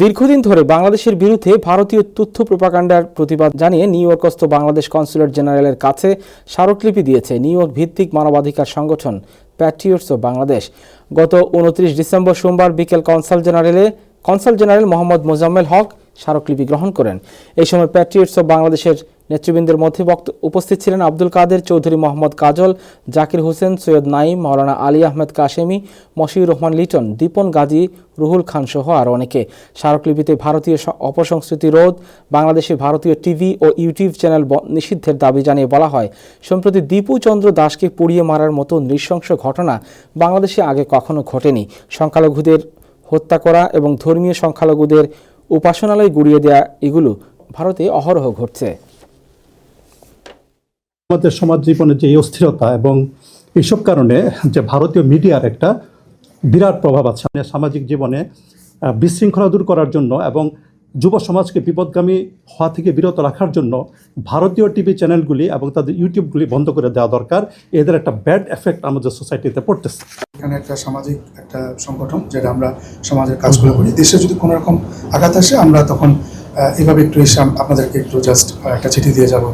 দীর্ঘদিন ধরে বাংলাদেশের বিরুদ্ধে ভারতীয় তথ্য প্রোপাগান্ডার প্রতিবাদ জানিয়ে নিউ ইয়র্কস্থ বাংলাদেশ কনস্যুলেট জেনারেলের কাছে স্মারকলিপি দিয়েছে নিউ ইয়র্ক ভিত্তিক মানবাধিকার সংগঠন প্যাট্রিয়টস অব বাংলাদেশ। গত ২৯ ডিসেম্বর সোমবার বিকেল কনসাল জেনারেল মোহাম্মদ মোজাম্মেল হক স্মারকলিপি গ্রহণ করেন। এই সময় প্যাট্রিয়টস অব বাংলাদেশের নেতৃবৃন্দের মধ্যে উপস্থিত ছিলেন আব্দুল কাদের চৌধুরী, মোহাম্মদ কাজল, জাকির হোসেন, সৈয়দ নাঈম, মাওলানা আলী আহমেদ কাশেমি, মশিউর রহমান লিটন, দীপন গাজী, রুহুল খান সহ আরও অনেকে। স্মারকলিপিতে ভারতীয় অপসংস্কৃতি রোধ, বাংলাদেশে ভারতীয় টিভি ও ইউটিউব চ্যানেল নিষিদ্ধের দাবি জানিয়ে বলা হয়, সম্প্রতি দীপু চন্দ্র দাসকে পুড়িয়ে মারার মতো নৃশংস ঘটনা বাংলাদেশে আগে কখনো ঘটেনি। সংখ্যালঘুদের হত্যা করা এবং ধর্মীয় সংখ্যালঘুদের উপাসনালয় গুড়িয়ে দেয়া এগুলো ভারতে অহরহ ঘটছে। আমাদের সমাজ জীবনে যে অস্থিরতা এবং এইসব কারণে যে ভারতীয় মিডিয়ার একটা বিরাট প্রভাব আছে সামাজিক জীবনে বিশৃঙ্খলা দূর করার জন্য এবং যুব সমাজকে বিপদগামী হওয়া থেকে বিরত রাখার জন্য ভারতীয় টিভি চ্যানেলগুলি এবং তাদের ইউটিউবগুলি বন্ধ করে দেওয়া দরকার। এদের একটা ব্যাড এফেক্ট আমাদের সোসাইটিতে পড়তেছে। এখানে একটা সামাজিক একটা সংগঠন যেটা আমরা সমাজের কাজগুলো করি, দেশে যদি কোনো রকম আঘাত আসে আমরা তখন এভাবে একটু এসে আপনাদেরকে একটু জাস্ট একটা চিঠি দিয়ে যাব।